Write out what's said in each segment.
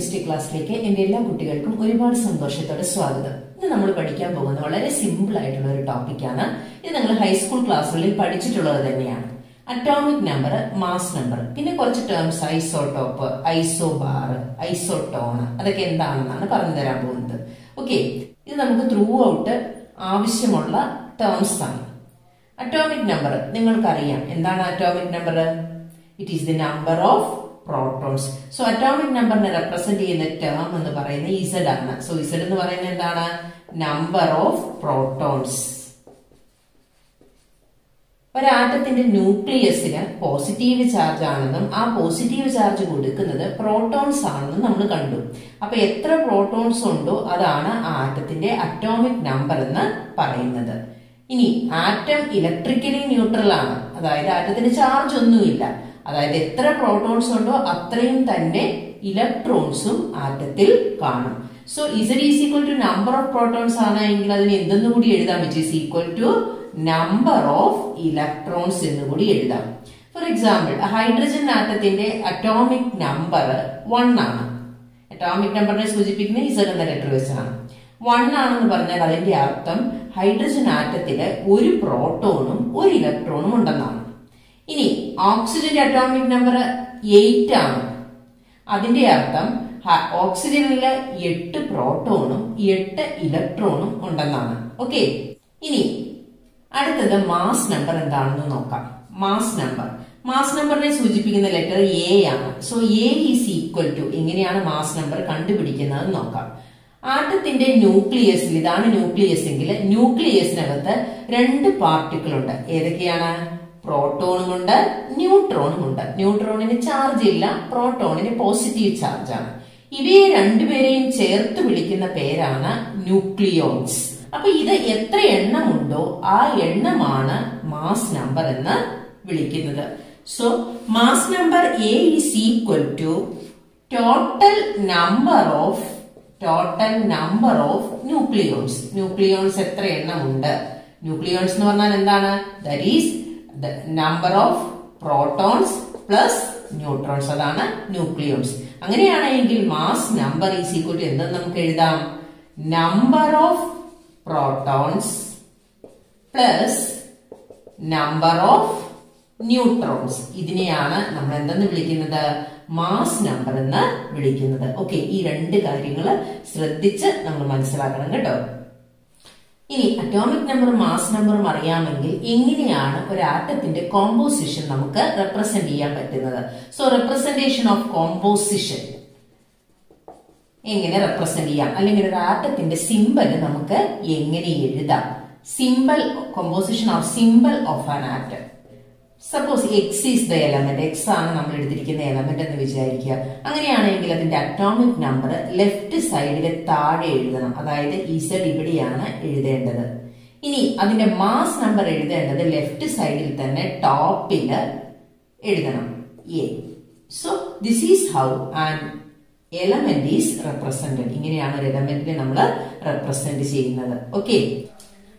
Chemistry ക്ലാസ്സിലേക്ക് എന്റെ എല്ലാ കുട്ടികൾക്കും ഒരുപാട് സന്തോഷത്തോടെ സ്വാഗതം. ഇന്ന് നമ്മൾ പഠിക്കാൻ പോകുന്ന വളരെ സിമ്പിൾ ആയിട്ടുള്ള ഒരു ടോപ്പിക്കാണ്. ഇത് നിങ്ങൾ ഹൈസ്കൂൾ ക്ലാസ്സുകളിൽ പഠിച്ചിട്ടുള്ളത് തന്നെയാണ്. അറ്റോമിക് നമ്പർ, മാസ് നമ്പർ, പിന്നെ കുറച്ച് ടേംസ് ഐസോടോപ്പ്, ഐസോബാർ, ഐസോട്ടോൺ, അതൊക്കെ എന്താണെന്നാണ് പറഞ്ഞു തരാൻ പോകുന്നത്. ഓക്കെ, ഇത് നമുക്ക് ത്രൂ ഔട്ട് ആവശ്യമുള്ള ടേംസ് ആണ്. അറ്റോമിക് നമ്പർ നിങ്ങൾക്കറിയാം. എന്താണ് atomic number? It is the number of protons. So atomic നമ്പറിനെ റെപ്രസെന്റ് ചെയ്യുന്ന ടേം എന്ന് പറയുന്നത് ഇസഡ് ആണ്. സോ ഇസഡ് എന്ന് പറയുന്നത് എന്താണ്? Number of protons. ഒരാറ്റത്തിന്റെ ന്യൂക്ലിയസിന് പോസിറ്റീവ് ചാർജ് ആണെന്നും ആ പോസിറ്റീവ് ചാർജ് കൊടുക്കുന്നത് പ്രോട്ടോൺസ് ആണെന്നും നമ്മൾ കണ്ടു. അപ്പൊ എത്ര പ്രോട്ടോൺസ് ഉണ്ടോ അതാണ് ആ ആറ്റത്തിന്റെ അറ്റോമിക് നമ്പർ എന്ന് പറയുന്നത്. ഇനി ആറ്റം ഇലക്ട്രിക്കലി ന്യൂട്രൽ ആണ്, അതായത് ആറ്റത്തിന് ചാർജ് ഒന്നുമില്ല. അതായത് എത്ര പ്രോട്ടോൺസ് ഉണ്ടോ അത്രയും തന്നെ ഇലക്ട്രോൺസും ആറ്റത്തിൽ കാണും. So Z is equal to number of protons ആണെങ്കിൽ അതിന് എന്തെന്ന് കൂടി എഴുതാം? Which is equal to number of electrons എന്ന് കൂടി എഴുതാം. ഫോർ എക്സാമ്പിൾ, ഹൈഡ്രജൻ ആറ്റത്തിന്റെ അറ്റോമിക് നമ്പർ 1 ആണ്. അറ്റോമിക് നമ്പറിനെ സൂചിപ്പിക്കുന്ന ഇസഡ് എന്ന ലെറ്റർ വെച്ചാണ്. 1 ആണെന്ന് പറഞ്ഞാൽ അതിന്റെ അർത്ഥം ഹൈഡ്രജൻ ആറ്റത്തില് ഒരു പ്രോട്ടോണും ഒരു ഇലക്ട്രോണും ഉണ്ടെന്നാണ്. ഇനി ഓക്സിജന്റെ അറ്റോമിക് നമ്പർ 8 ആണ്. അതിന്റെ അർത്ഥം ഓക്സിജനില് 8 പ്രോട്ടോണും 8 ഇലക്ട്രോണും ഉണ്ടെന്നാണ്. ഓക്കെ, ഇനി അടുത്തത് മാസ് നമ്പർ എന്താണെന്ന് നോക്കാം. മാസ് നമ്പറിനെ സൂചിപ്പിക്കുന്ന ലെറ്റർ എ ആണ്. So A is equal to, എങ്ങനെയാണ് മാസ് നമ്പർ കണ്ടുപിടിക്കുന്നത് നോക്കാം. ആറ്റത്തിന്റെ ന്യൂക്ലിയസിൽ, ഇതാണ് ന്യൂക്ലിയസ് എങ്കിൽ ന്യൂക്ലിയസിനകത്ത് 2 പാർട്ടിക്കിൾ ഉണ്ട്. ഏതൊക്കെയാണ്? പ്രോട്ടോണും ഉണ്ട്, ന്യൂട്രോണും ഉണ്ട്. ന്യൂട്രോണിന് ചാർജ് ഇല്ല, പ്രോട്ടോണിന് പോസിറ്റീവ് ചാർജ് ആണ്. ഇവയെ രണ്ടുപേരെയും ചേർത്ത് വിളിക്കുന്ന പേരാണ് ന്യൂക്ലിയോൺസ്. അപ്പൊ ഇത് എത്ര എണ്ണമുണ്ടോ ആ എണ്ണമാണ് മാസ് നമ്പർ എന്ന് വിളിക്കുന്നത്. So mass number A is equal to total number of nucleons. Nucleons എത്ര എണ്ണമുണ്ട്? ന്യൂക്ലിയോൺസ് എന്ന് പറഞ്ഞാൽ എന്താണ്? That is the number of protons plus neutrons, അതാണ് ന്യൂക്ലിയോൺസ്. അങ്ങനെയാണെങ്കിൽ mass number is equal to എന്തെന്ന് നമുക്ക് എഴുതാം? Number of protons plus number of neutrons. ഇതിനെയാണ് നമ്മൾ എന്തെന്ന് വിളിക്കുന്നത്? മാസ് നമ്പർ എന്ന് വിളിക്കുന്നത്. ഓക്കെ, ഈ 2 കാര്യങ്ങൾ ശ്രദ്ധിച്ച് നമ്മൾ മനസ്സിലാക്കണം കേട്ടോ. ഇനി അറ്റോമിക് നമ്പറും മാസ് നമ്പറും അറിയാമെങ്കിൽ എങ്ങനെയാണ് ഒരു ആറ്റത്തിന്റെ കോമ്പോസിഷൻ നമുക്ക് റെപ്രസെന്റ് ചെയ്യാൻ പറ്റുന്നത്? സോ റെപ്രസെന്റേഷൻ ഓഫ് കോമ്പോസിഷൻ എങ്ങനെ റെപ്രസെന്റ് ചെയ്യാം, അല്ലെങ്കിൽ ഒരു ആറ്റത്തിന്റെ സിമ്പൽ നമുക്ക് എങ്ങനെ എഴുതാം? Symbol composition or symbol of an atom. Suppose X is the element, X ആണ് നമ്മൾ എടുത്തിരിക്കുന്ന എലമെന്റ് എന്ന് വിചാരിക്കുക. അങ്ങനെയാണെങ്കിൽ അതിന്റെ അറ്റോമിക് നമ്പർ ലെഫ്റ്റ് സൈഡിലെ താഴെ എഴുതണം. അതായത് ഇസഡ് ഇവിടെയാണ് എഴുതേണ്ടത്. ഇനി അതിന്റെ മാസ് നമ്പർ എഴുതേണ്ടത് ലെഫ്റ്റ് സൈഡിൽ തന്നെ ടോപ്പില് എഴുതണം, A. So this is how an element is represented. ഇങ്ങനെയാണ് ഒരു എലമെന്റിനെ നമ്മൾ റെപ്രസെന്റ് ചെയ്യുന്നത്. ഓക്കെ,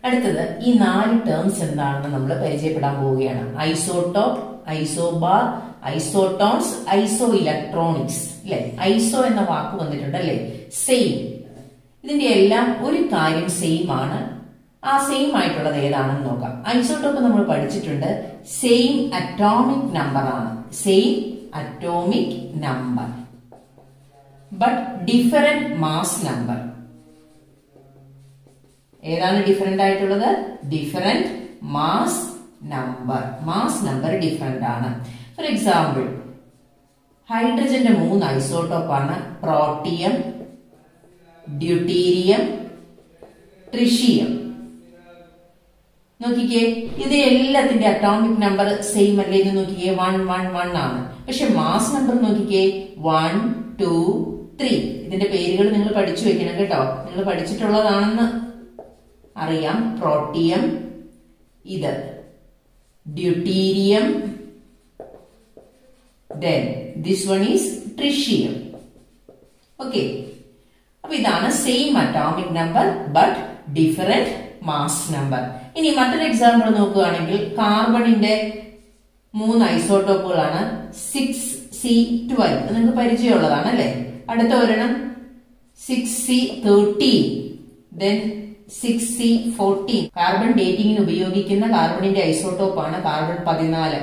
അടുത്തത് ഈ 4 ടേംസ് എന്താണെന്ന് നമ്മൾ പരിചയപ്പെടാൻ പോവുകയാണ്. ഐസോടോപ്പ്, ഐസോബാർ, ഐസോട്ടോൺസ്, ഐസോ ഇലക്ട്രോണിക്സ്. അല്ലെ, ഐസോ എന്ന വാക്ക് വന്നിട്ടുണ്ട് അല്ലെ, സെയിം. ഇതിന്റെ എല്ലാം ഒരു കാര്യം സെയിം ആണ്. ആ സെയിം ആയിട്ടുള്ളത് ഏതാണെന്ന് നോക്കാം. ഐസോടോപ്പ് നമ്മൾ പഠിച്ചിട്ടുണ്ട്, സെയിം അറ്റോമിക് നമ്പർ ആണ്. Same atomic number but different mass number. ഏതാണ് ഡിഫറെന്റ് ആയിട്ടുള്ളത്? Different mass number. Mass number different ആണ്. ഫോർ എക്സാമ്പിൾ, ഹൈഡ്രജന്റെ 3 ഐസോട്ടോപ്പ് ആണ്. Protium, deuterium, tritium. നോക്കിക്കേ, ഇത് എല്ലാത്തിന്റെ അറ്റോമിക് നമ്പർ സെയിം അല്ലേ? ഇത് നോക്കിക്കേ, 1 1 1 ആണ്. പക്ഷെ മാസ് നമ്പർ നോക്കിക്കേ, 1 2 3. ഇതിന്റെ പേരുകൾ നിങ്ങൾ പഠിച്ചു വെക്കണം കേട്ടോ. നിങ്ങൾ പഠിച്ചിട്ടുള്ളതാണെന്ന് അറിയാം. പ്രോട്ടിയം, ഇത് deuterium, then this one is tritium. Okay, അപ്പൊ ഇതാണ് same atomic number but different mass number. ഇനി മറ്റൊരു എക്സാമ്പിൾ നോക്കുകയാണെങ്കിൽ കാർബണിന്റെ 3 ഐസോട്ടോപ്പുകളാണ് 6C12. നിങ്ങൾക്ക് പരിചയമുള്ളതാണ് അല്ലെ. അടുത്ത ഒരെണ്ണം 6C13, then 6C14. കാർബൺ ഡേറ്റിംഗിന് ഉപയോഗിക്കുന്ന കാർബണിന്റെ ഐസോട്ടോപ്പാണ് കാർബൺ 14.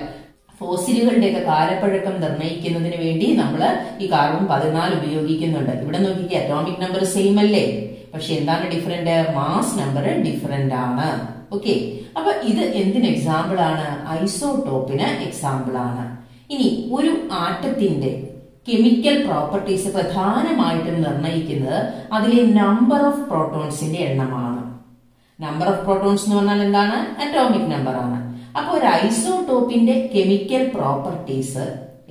ഫോസിലുകളുടെ ഒക്കെ കാലപ്പഴക്കം നിർണ്ണയിക്കുന്നതിന് വേണ്ടി നമ്മൾ ഈ കാർബൺ 14 ഉപയോഗിക്കുന്നുണ്ട്. ഇവിടെ നോക്കിക്കേ, അറ്റോമിക് നമ്പർ സെയിം അല്ലേ, പക്ഷെ എന്താണ് ഡിഫറെന്റ്? മാസ് നമ്പർ ഡിഫറെന്റ് ആണ്. ഓക്കെ, അപ്പൊ ഇത് എന്തിന് എക്സാമ്പിൾ ആണ്? ഐസോട്ടോപ്പിന് എക്സാമ്പിൾ ആണ്. ഇനി ഒരു ആറ്റത്തിന്റെ കെമിക്കൽ പ്രോപ്പർട്ടീസ് പ്രധാനമായിട്ടും നിർണ്ണയിക്കുന്നത് അതിലെ നമ്പർ ഓഫ് പ്രോട്ടോൺസിന്റെ എണ്ണമാണ്. നമ്പർ ഓഫ് പ്രോട്ടോൺസ് എന്ന് പറഞ്ഞാൽ എന്താണ്? അറ്റോമിക് നമ്പർ ആണ്. അപ്പൊ ഒരു ഐസോട്ടോപ്പിന്റെ കെമിക്കൽ പ്രോപ്പർട്ടീസ്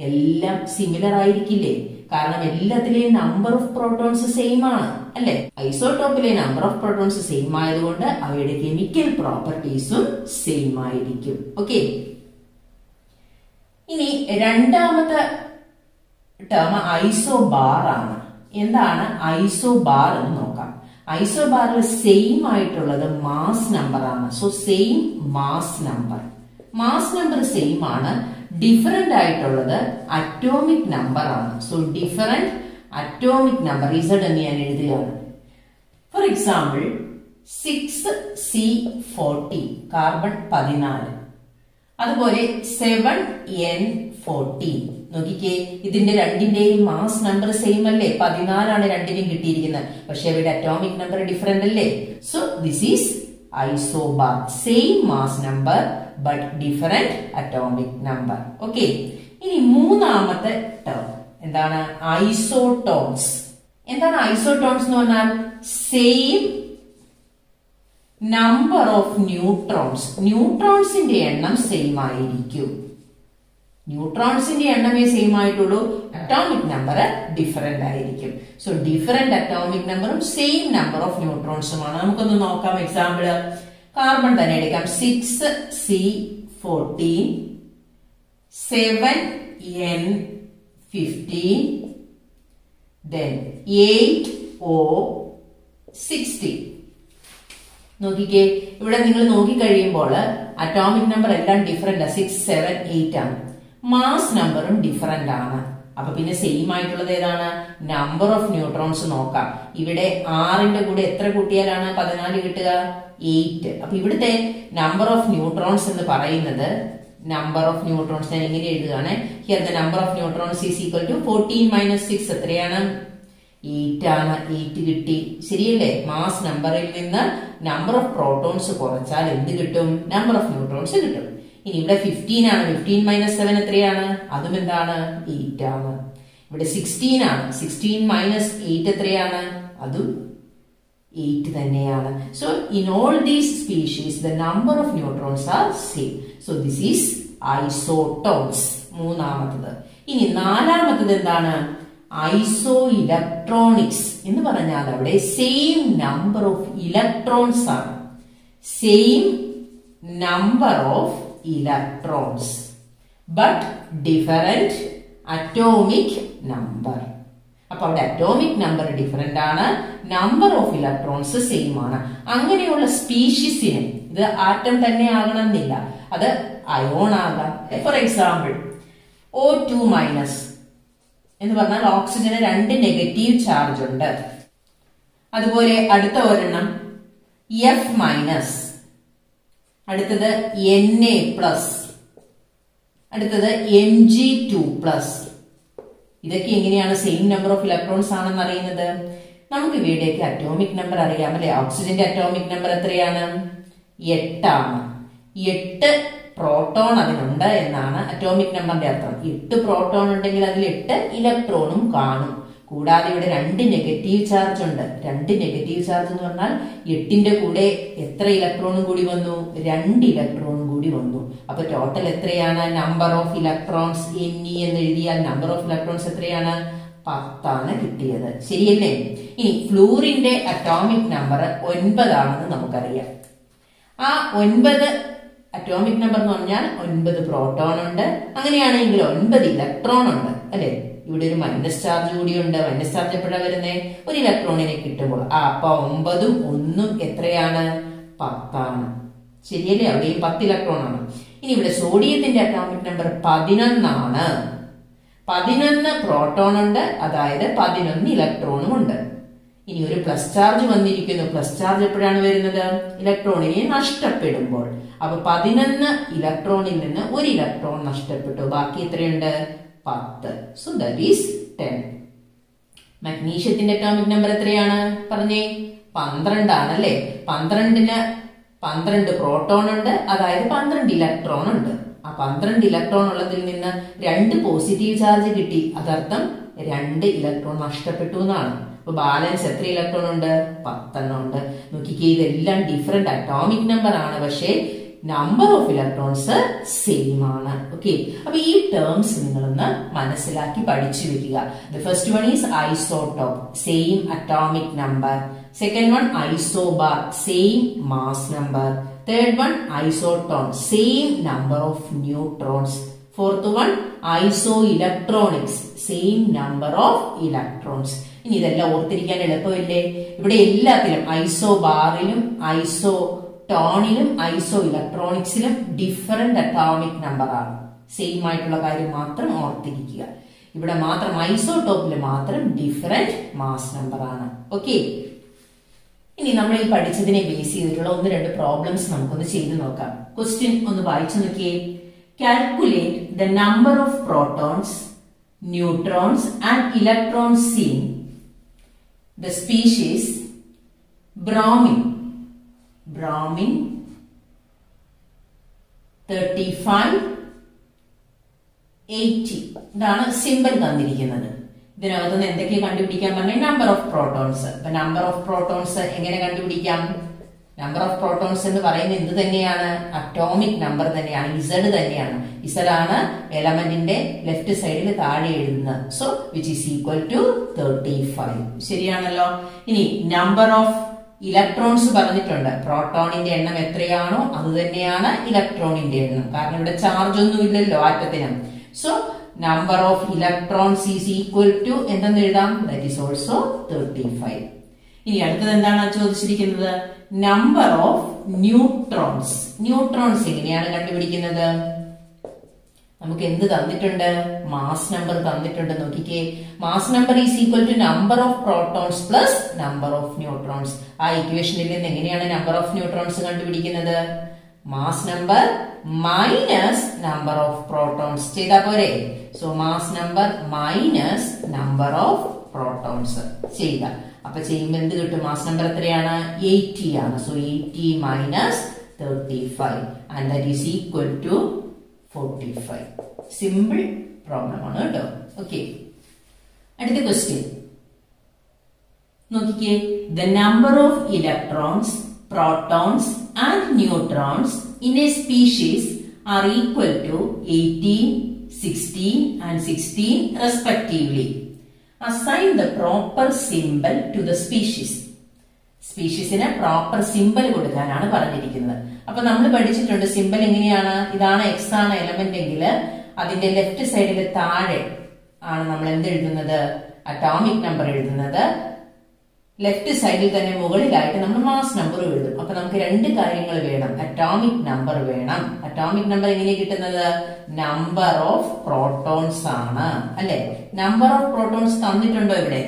എല്ലാം സിമിലർ ആയിരിക്കില്ലേ? കാരണം എല്ലാത്തിലെയും നമ്പർ ഓഫ് പ്രോട്ടോൺസ് സെയിം ആണ് അല്ലെ? ഐസോട്ടോപ്പിലെ നമ്പർ ഓഫ് പ്രോട്ടോൺസ് സെയിം ആയതുകൊണ്ട് അവയുടെ കെമിക്കൽ പ്രോപ്പർട്ടീസും സെയിം ആയിരിക്കും. ഓക്കെ, ഇനി രണ്ടാമത്തെ ടേം ഐസോബാർ ആണ്. എന്താണ് ഐസോബാർ എന്ന് നോക്കാം. ഐസോബാറിൽ സെയിം ആയിട്ടുള്ളത് മാസ് നമ്പർ ആണ്. So same mass number. Mass number same ആണ്. ഡിഫറെന്റ് ആയിട്ടുള്ളത് അറ്റോമിക് നമ്പർ ആണ്. So different atomic number Z എന്ന് ഞാൻ എഴുതുകയാണ്. ഫോർ എക്സാമ്പിൾ 6C14 കാർബൺ 14, അതുപോലെ 7N14. നോക്കിക്കേ, ഇതിന്റെ രണ്ടിന്റെയും മാസ് നമ്പർ സെയിം അല്ലേ? 14 ആണ് രണ്ടിനും കിട്ടിയിരിക്കുന്നത്, പക്ഷെ അവയുടെ അറ്റോമിക് നമ്പർ ഡിഫറെന്റ് അല്ലേ? So this is isobar. Same mass number but different atomic number. Okay, ഇനി മൂന്നാമത്തെ ടേം എന്താണ്? ഐസോട്ടോൺസ്. എന്താണ് ഐസോട്ടോൺസ് എന്ന് പറഞ്ഞാൽ? Same number of neutrons. ന്യൂട്രോൺസിന്റെ എണ്ണം സെയിം ആയിരിക്കും. ന്യൂട്രോൺസിന്റെ എണ്ണമേ സെയിം ആയിട്ടുള്ളൂ, അറ്റോമിക് നമ്പർ ഡിഫറെന്റ് ആയിരിക്കും. സോ ഡിഫറെന്റ് അറ്റോമിക് നമ്പറും സെയിം നമ്പർ ഓഫ് ന്യൂട്രോൺസുമാണ്. നമുക്കൊന്ന് നോക്കാം എക്സാമ്പിൾ. കാർബൺ തന്നെ എടുക്കാം. 6C14, 7N15, then 8O60. നോക്കിക്കേ, ഇവിടെ നിങ്ങൾ നോക്കിക്കഴിയുമ്പോൾ അറ്റോമിക് നമ്പർ എല്ലാം ഡിഫറെന്റ്. 6, 7, 8 ആണ്. മാസ് നമ്പറും ഡിഫറെന്റ് ആണ്. അപ്പൊ പിന്നെ സെയിം ആയിട്ടുള്ളത് ഏതാണ്? നമ്പർ ഓഫ് ന്യൂട്രോൺസ് നോക്കാം. ഇവിടെ 6ന്റെ കൂടെ എത്ര കൂട്ടിയാലാണ് 14 കിട്ടുക? 8. അപ്പൊ ഇവിടുത്തെ നമ്പർ ഓഫ് ന്യൂട്രോൺസ് എന്ന് പറയുന്നത്, നമ്പർ ഓഫ് ന്യൂട്രോൺസ് ഞാൻ എങ്ങനെ എഴുതുകയാണ്? Here the number of neutrons is equal to 14 - 6. എത്രയാണ്? 8 ആണ്. 8 കിട്ടി. ശരിയല്ലേ? മാസ് നമ്പറിൽ നിന്ന് നമ്പർ ഓഫ് പ്രോട്ടോൺസ് കുറച്ചാൽ എന്ത് കിട്ടും? നമ്പർ ഓഫ് ന്യൂട്രോൺസ് കിട്ടും. ഇനി ഇവിടെ 15 ആണ്. 15 - 7 എത്രയാണ്? അതും എന്താണ്? 8 ആണ്. ഇവിടെ 16 ആണ്. 16 - 8 എത്രയാണ്? അതും 8 തന്നെയാണ്. So in all these species the number of neutrons are same. So this is isotones. മൂന്നാമത്തത്. ഇനി നാലാമത്തത് എന്താണ്? ഐസോ ഇലക്ട്രോണിക്സ് എന്ന് പറഞ്ഞാൽ അവിടെ സെയിം നമ്പർ ഓഫ് ഇലക്ട്രോൺസ് ആണ്. Same number of electrons but different atomic number. അപ്പൊ അവിടെ അറ്റോമിക് നമ്പർ ഡിഫറെന്റ് ആണ്, നമ്പർ ഓഫ് ഇലക്ട്രോൺസ് സെയിം ആണ്. അങ്ങനെയുള്ള സ്പീഷീസിന് ഇത് ആറ്റം തന്നെ ആകണമെന്നില്ല, അത് അയോൺ ആകാം. ഫോർ എക്സാമ്പിൾ O2- എന്ന് പറഞ്ഞാൽ ഓക്സിജന് 2 നെഗറ്റീവ് ചാർജ് ഉണ്ട്. അതുപോലെ അടുത്ത ഒരെണ്ണം F-, അടുത്തത് Na+, അടുത്തത് Mg2+. ഇതൊക്കെ എങ്ങനെയാണ് സെയിം നമ്പർ ഓഫ് ഇലക്ട്രോൺസ് ആണെന്ന് അറിയുന്നത്? നമുക്ക് ഇവയുടെയൊക്കെ അറ്റോമിക് നമ്പർ അറിയാം അല്ലെ? ഓക്സിജന്റെ അറ്റോമിക് നമ്പർ എത്രയാണ്? 8 ആണ്. 8 പ്രോട്ടോൺ അതിനുണ്ട് എന്നാണ് അറ്റോമിക് നമ്പറിന്റെ അർത്ഥം. 8 പ്രോട്ടോൺ ഉണ്ടെങ്കിൽ അതിൽ 8 ഇലക്ട്രോണും കാണും. കൂടാതെ ഇവിടെ 2 നെഗറ്റീവ് ചാർജ് ഉണ്ട്. 2 നെഗറ്റീവ് ചാർജ് എന്ന് പറഞ്ഞാൽ 8ന്റെ കൂടെ എത്ര ഇലക്ട്രോണും കൂടി വന്നു? 2 ഇലക്ട്രോണും കൂടി വന്നു. അപ്പൊ ടോട്ടൽ എത്രയാണ്? നമ്പർ ഓഫ് ഇലക്ട്രോൺസ് Ne എന്ന് എഴുതിയാൽ നമ്പർ ഓഫ് ഇലക്ട്രോൺസ് എത്രയാണ്? 10 ആണ് കിട്ടിയത്. ശരിയല്ലേ? ഇനി ഫ്ലൂറിന്റെ അറ്റോമിക് നമ്പർ 9 ആണെന്ന് നമുക്കറിയാം. ആ 9 അറ്റോമിക് നമ്പർ എന്ന് പറഞ്ഞാൽ 9 പ്രോട്ടോൺ ഉണ്ട്. അങ്ങനെയാണെങ്കിൽ 9 ഇലക്ട്രോൺ ഉണ്ട് അല്ലെ? ഇവിടെ ഒരു മൈനസ് ചാർജ് കൂടിയുണ്ട്. മൈനസ് ചാർജ് എപ്പോഴാണ് വരുന്നത്? ഒരു ഇലക്ട്രോണിനെ കിട്ടുമ്പോൾ. അപ്പൊ 9ഉം 1ഉം എത്രയാണ്? 10 ആണ്. ശരിയല്ലേ? അവിടെയും 10 ഇലക്ട്രോൺ ആണ്. ഇനി ഇവിടെ സോഡിയത്തിന്റെ അറ്റോമിക് നമ്പർ 11 ആണ്. 11 പ്രോട്ടോൺ ഉണ്ട്, അതായത് 11 ഇലക്ട്രോണും ഉണ്ട്. ഇനി ഒരു പ്ലസ് ചാർജ് വന്നിരിക്കുന്നു. പ്ലസ് ചാർജ് എപ്പോഴാണ് വരുന്നത്? ഇലക്ട്രോണിനെ നഷ്ടപ്പെടുമ്പോൾ. അപ്പൊ 11 ഇലക്ട്രോണിൽ നിന്ന് ഒരു ഇലക്ട്രോൺ നഷ്ടപ്പെട്ടു. ബാക്കി എത്രയുണ്ട്? 10. So that is 10. മഗ്നീഷ്യത്തിന്റെ അറ്റോമിക് നമ്പർ എത്രയാണ് പറഞ്ഞേ? 12 ആണല്ലേ. 12-ന് 12 പ്രോട്ടോൺ ഉണ്ട്, അതായത് 12 ഇലക്ട്രോൺ ഉണ്ട്. ആ 12 ഇലക്ട്രോൺ ഉള്ളതിൽ നിന്ന് 2 പോസിറ്റീവ് ചാർജ് കിട്ടി. അതർത്ഥം 2 ഇലക്ട്രോൺ നഷ്ടപ്പെട്ടു എന്നാണ്. അപ്പൊ ബാലൻസ് എത്ര ഇലക്ട്രോൺ ഉണ്ട്? 10 ഉണ്ട്. നോക്കിക്കേ, ഇതെല്ലാം ഡിഫറെന്റ് അറ്റോമിക് നമ്പർ ആണ്, പക്ഷേ നമ്പർ ഓഫ് ഇലക്ട്രോൺസ് സെയിം ആണ്. ഓക്കെ, അപ്പൊ ഈ ടേംസ് നിങ്ങളൊന്ന് മനസ്സിലാക്കി പഠിച്ചു വെക്കുക. The first one is isotope, same atomic number. Second one isobar, same mass number. Third one isotone, same number of neutrons. Fourth one iso electronics, same number of electrons. ഇനി ഇതെല്ലാം ഓർത്തിരിക്കാൻ എളുപ്പമില്ലേ? ഇവിടെ എല്ലാത്തിലും ഐസോബാറിലും ഐസോടോണിലും ഐസോ ഇലക്ട്രോണിക്സിലും ഡിഫറെന്റ് അറ്റോമിക് നമ്പർ ആണ്. Same ആയിട്ടുള്ള കാര്യം മാത്രം ഓർത്തിരിക്കുക. ഇവിടെ മാത്രം ഐസോടോപ്പിൽ മാത്രം ഡിഫറെന്റ് മാസ് നമ്പർ ആണ്. ഓക്കെ, ഇനി നമ്മൾ ഈ പഠിച്ചതിനെ ബേസ് ചെയ്തിട്ടുള്ള 1-2 പ്രോബ്ലംസ് നമുക്കൊന്ന് ചെയ്തു നോക്കാം. ക്വസ്റ്റ്യൻ ഒന്ന് വായിച്ചു നോക്കിയേ. Calculate the number of protons, neutrons and electrons in the species bromine 35 80. ഇതാണ് സിമ്പിൾ തന്നിരിക്കുന്നത്. ഇതിനകത്തുനിന്ന് എന്തൊക്കെ കണ്ടുപിടിക്കാൻ പറഞ്ഞാൽ നമ്പർ ഓഫ് പ്രോട്ടോൺസ്. അപ്പൊ നമ്പർ ഓഫ് പ്രോട്ടോൺസ് എങ്ങനെ കണ്ടുപിടിക്കാം? നമ്പർ ഓഫ് പ്രോട്ടോൺസ് എന്ന് പറയുന്നത് എന്ത് തന്നെയാണ്? അറ്റോമിക് നമ്പർ തന്നെയാണ്, ഇസഡ് തന്നെയാണ്. ഇസഡ് ആണ് എലമെന്റിന്റെ ലെഫ്റ്റ് സൈഡിൽ താഴെ എഴുതുന്നത്. So which is equal to 35. ശരിയാണല്ലോ. ഇനി നമ്പർ ഓഫ് ഇലക്ട്രോൺസ് പറഞ്ഞിട്ടുണ്ട്. പ്രോട്ടോണിന്റെ എണ്ണം എത്രയാണോ അത് തന്നെയാണ് ഇലക്ട്രോണിന്റെ എണ്ണം, കാരണം ഇവിടെ ചാർജ് ഒന്നും ഇല്ലല്ലോ ആറ്റത്തിന്. So number of electrons is equal to എന്തെന്ന് എഴുതാം? That is also 35. ഇനി അടുത്തത് എന്താണ് ചോദിച്ചിരിക്കുന്നത്? Number of neutrons. ന്യൂട്രോൺസ് എങ്ങനെയാണ് കണ്ടുപിടിക്കുന്നത്? നമുക്ക് എന്ത് തന്നിട്ടുണ്ട്? മാസ് നമ്പർ തന്നിട്ടുണ്ട്. നോക്കിക്കേ, mass number is equal to number of protons plus number of neutrons. ആ ഇക്വേഷനിൽ നിന്ന് എങ്ങനെയാണ് നമ്പർ ഓഫ് ന്യൂട്രോൺസ് കണ്ടുപിടിക്കുന്നത്? Mass number minus number of protons ചെയ്താ പോരെ? So mass number minus number of protons ചെയ്യുക. അപ്പൊ ചെയ്യുമ്പോൾ എന്ത് കിട്ടും? മാസ് നമ്പർ എത്രയാണ്? 80 ആണ്. So 80 minus 35 and that is equal to 45. Simple problem ആണ് കേട്ടോ. ഓക്കെ, അടുത്ത ക്വസ്റ്റ്യൻ നോക്കിക്കേ. The number of electrons, protons and neutrons in a species are equal to 18, 16 and 16 respectively. Assign the proper symbol to the species. സ്പീഷീസിന് proper symbol കൊടുക്കാനാണ് പറഞ്ഞിരിക്കുന്നത്. അപ്പൊ നമ്മൾ പഠിച്ചിട്ടുണ്ട് സിമ്പൽ എങ്ങനെയാണ്? ഇതാണ് എക്സ് ആണ് എലമെന്റ് എങ്കിൽ അതിന്റെ ലെഫ്റ്റ് സൈഡിൽ താഴെ ആണ് നമ്മൾ എന്ത് എഴുതുന്നത്? അറ്റോമിക് നമ്പർ എഴുതുന്നത്. ലെഫ്റ്റ് സൈഡിൽ തന്നെ മുകളിലായിട്ട് നമ്മൾ മാസ് നമ്പർ എഴുതും. അപ്പൊ നമുക്ക് 2 കാര്യങ്ങൾ വേണം. അറ്റോമിക് നമ്പർ വേണം. അറ്റോമിക് നമ്പർ എങ്ങനെയാണ് കിട്ടുന്നത്? നമ്പർ ഓഫ് പ്രോട്ടോൺസ് ആണ് അല്ലെ? നമ്പർ ഓഫ് പ്രോട്ടോൺസ് തന്നിട്ടുണ്ടോ ഇവിടെ?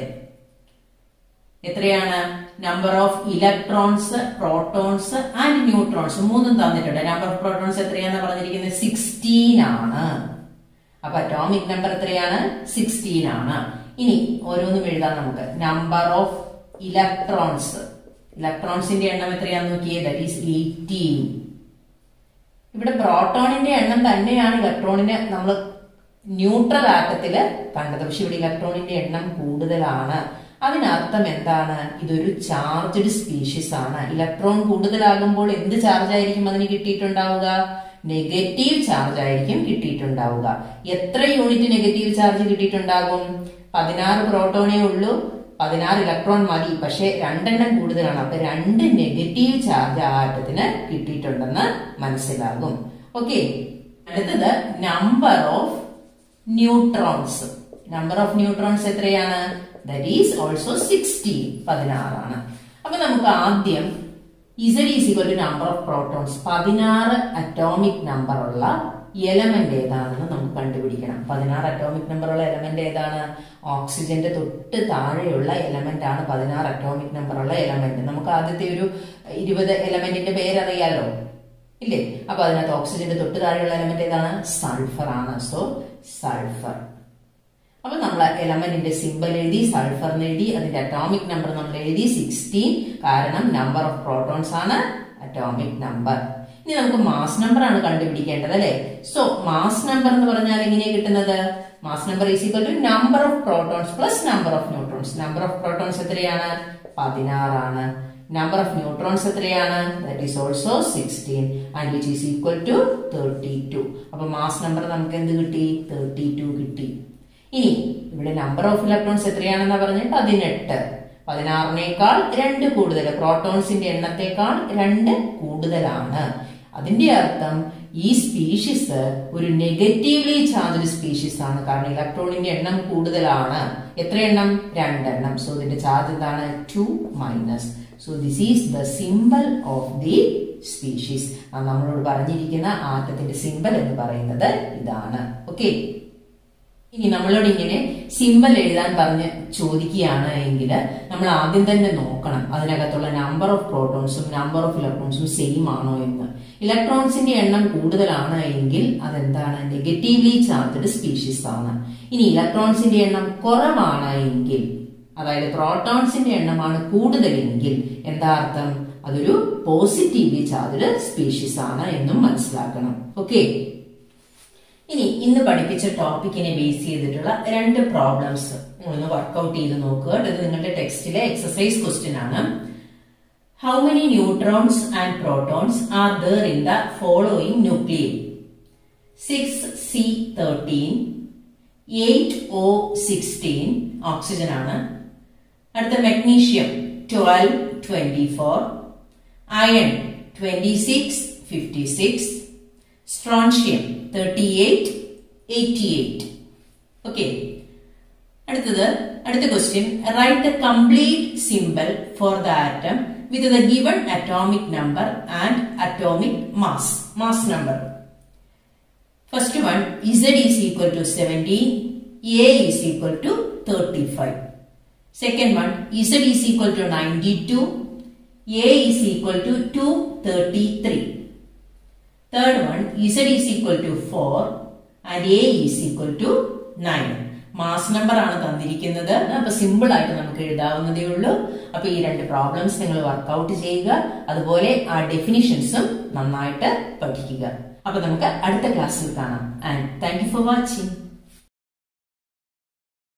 എത്രയാണ്? Number of electrons, protons and neutrons 3 തന്നിട്ടുണ്ട്. നമ്പർ ഓഫ് പ്രോട്ടോൺസ് എത്രയാണെന്ന് പറഞ്ഞിരിക്കുന്നത്? 16 ആണ്. അപ്പൊ അറ്റോമിക് നമ്പർ എത്രയാണ്? 16 ആണ്. ഇനി ഓരോന്നും എഴുതാം നമുക്ക്. നമ്പർ ഓഫ് ഇലക്ട്രോൺസ്, ഇലക്ട്രോൺസിന്റെ എണ്ണം എത്രയാണെന്ന് നോക്കിയേ? That is 18. ഇവിടെ പ്രോട്ടോണിന്റെ എണ്ണം തന്നെയാണ് ഇലക്ട്രോണിന് നമ്മൾ ന്യൂട്രൽ ആറ്റത്തില് കണ്ടത്. പക്ഷെ ഇവിടെ ഇലക്ട്രോണിന്റെ എണ്ണം കൂടുതലാണ്. അതിനർത്ഥം എന്താണ്? ഇതൊരു ചാർജ്ഡ് സ്പീഷീസ് ആണ്. ഇലക്ട്രോൺ കൂടുതലാകുമ്പോൾ എന്ത് ചാർജ് ആയിരിക്കും അതിന് കിട്ടിയിട്ടുണ്ടാവുക? നെഗറ്റീവ് ചാർജ് ആയിരിക്കും കിട്ടിയിട്ടുണ്ടാവുക. എത്ര യൂണിറ്റ് നെഗറ്റീവ് ചാർജ് കിട്ടിയിട്ടുണ്ടാകും? 16 പ്രോട്ടോണേ ഉള്ളൂ, 16 ഇലക്ട്രോൺ മതി. പക്ഷെ 2 എണ്ണം കൂടുതലാണ്. അപ്പൊ 2 നെഗറ്റീവ് ചാർജ് ആ ആറ്റത്തിന് കിട്ടിയിട്ടുണ്ടെന്ന് മനസ്സിലാകും. ഓക്കെ, അടുത്തത് number of neutrons. Number of neutrons എത്രയാണ്? ദാറ്റ് ഈസ് ഓൾസോ 16, 16 ആണ്. അപ്പൊ നമുക്ക് ആദ്യം Z is equal to number of protons, 16 atomic number ഉള്ള എലമെന്റ് ഏതാണെന്ന് നമുക്ക് കണ്ടുപിടിക്കണം. 16 അറ്റോമിക് നമ്പറുള്ള എലമെന്റ് ഏതാണ്? ഓക്സിജന്റെ തൊട്ട് താഴെയുള്ള എലമെന്റ് ആണ് 16 അറ്റോമിക് നമ്പറുള്ള എലമെന്റ്. നമുക്ക് ആദ്യത്തെ ഒരു 20 എലമെന്റിന്റെ പേരറിയാലോ, ഇല്ലേ? അപ്പൊ അതിനകത്ത് ഓക്സിജന്റെ തൊട്ട് താഴെയുള്ള എലമെന്റ് ഏതാണ്? സൾഫർ ആണ്. So sulphur. അപ്പൊ നമ്മൾ എലമെന്റിന്റെ സിമ്പൽ എഴുതി, സൾഫർ എഴുതി, അതിന്റെ അറ്റോമിക് നമ്പർ നമ്മൾ എഴുതി 16, കാരണം നമ്പർ ഓഫ് പ്രോട്ടോൺസ് ആണ് അറ്റോമിക് നമ്പർ. ഇനി നമുക്ക് മാസ് നമ്പർ ആണ് കണ്ടുപിടിക്കേണ്ടത്, അല്ലെ? സോ മാസ് നമ്പർ എന്ന് പറഞ്ഞാൽ എങ്ങനെയാണ് കിട്ടുന്നത്? Mass number is equal to number of protons plus number of neutrons. Number of protons എത്രയാണ്? 16 ആണ്. നമ്പർ ഓഫ് ന്യൂട്രോൺസ് എത്രയാണ്? That is also 16 and which is equal to 32. അപ്പൊ മാസ് നമ്പർ നമുക്ക് എന്ത് കിട്ടി? 32 കിട്ടി. ഇനി ഇവിടെ നമ്പർ ഓഫ് ഇലക്ട്രോൺസ് എത്രയാണെന്നാ പറഞ്ഞ്? 18. 16നേക്കാൾ 2 കൂടുതൽ, പ്രോട്ടോൺസിന്റെ എണ്ണത്തെക്കാൾ 2 കൂടുതലാണ്. അതിന്റെ അർത്ഥം ഈ സ്പീഷീസ് ഒരു നെഗറ്റീവ്ലി ചാർജ്ഡ് സ്പീഷീസ് ആണ്, കാരണം ഇലക്ട്രോണിന്റെ എണ്ണം കൂടുതലാണ്. എത്ര എണ്ണം? 2 എണ്ണം. സോ ഇതിന്റെ ചാർജ് എന്താണ്? 2-. So this is the symbol of the species. നമ്മളോട് പറഞ്ഞിരിക്കുന്ന ആറ്റത്തിന്റെ സിംബൽ എന്ന് പറയുന്നത് ഇതാണ്. ഓക്കെ, ഇനി നമ്മളോട് ഇങ്ങനെ സിംബൽ എഴുതാൻ പറഞ്ഞ് ചോദിക്കുകയാണ് എങ്കിൽ നമ്മൾ ആദ്യം തന്നെ നോക്കണം അതിനകത്തുള്ള നമ്പർ ഓഫ് പ്രോട്ടോൺസും നമ്പർ ഓഫ് ഇലക്ട്രോൺസും സെയിം ആണോ എന്ന്. ഇലക്ട്രോൺസിന്റെ എണ്ണം കൂടുതലാണ് എങ്കിൽ അതെന്താണ്? നെഗറ്റീവ്ലി ചാർജ്ഡ് സ്പീഷീസ് ആണ്. ഇനി ഇലക്ട്രോൺസിന്റെ എണ്ണം കുറവാണ് എങ്കിൽ, അതായത് പ്രോട്ടോൺസിന്റെ എണ്ണമാണ് കൂടുതലെങ്കിൽ എന്താ അർത്ഥം? അതൊരു പോസിറ്റീവ്ലി ചാർജ്ഡ് സ്പീഷീസ് ആണ് എന്നും മനസ്സിലാക്കണം. ഓക്കെ, ഇനി ഇന്ന് പഠിപ്പിച്ച ടോപ്പിക്കിനെ ബേസ് ചെയ്തിട്ടുള്ള 2 പ്രോബ്ലംസ് നിങ്ങളൊന്ന് വർക്ക്ഔട്ട് ചെയ്ത് നോക്കുക. ഇത് നിങ്ങളുടെ ടെക്സ്റ്റിലെ എക്സസൈസ് ക്വസ്റ്റ്യൻ ആണ്. How many neutrons and protons are there in the following nuclei? 6C13, 8O16 oxygen ആണ്. അടുത്ത മെഗ്നീഷ്യം 1224, അയൺ 2656, സ്ട്രോൺഷ്യം 3888. ഓക്കെ, അടുത്ത question. Write the complete symbol for the atom with the given atomic number and atomic mass. Mass number. First one, Z is equal to 17, A is equal to 35. Second one, Z is equal to 92, A is equal to 233. Third one, Z is equal to 4 and A is equal to 9. Mass number ആണ് തന്നിരിക്കുന്നത്. അപ്പൊ simple ആയിട്ട് നമുക്ക് എഴുതാവുന്നതേ ഉള്ളൂ. അപ്പൊ ഈ 2 problems നിങ്ങൾ workout ചെയ്യുക, അതുപോലെ ആ ഡെഫിനിഷൻസും നന്നായിട്ട് പഠിക്കുക. അപ്പൊ നമുക്ക് അടുത്ത ക്ലാസ്സിൽ കാണാം. And thank you for watching.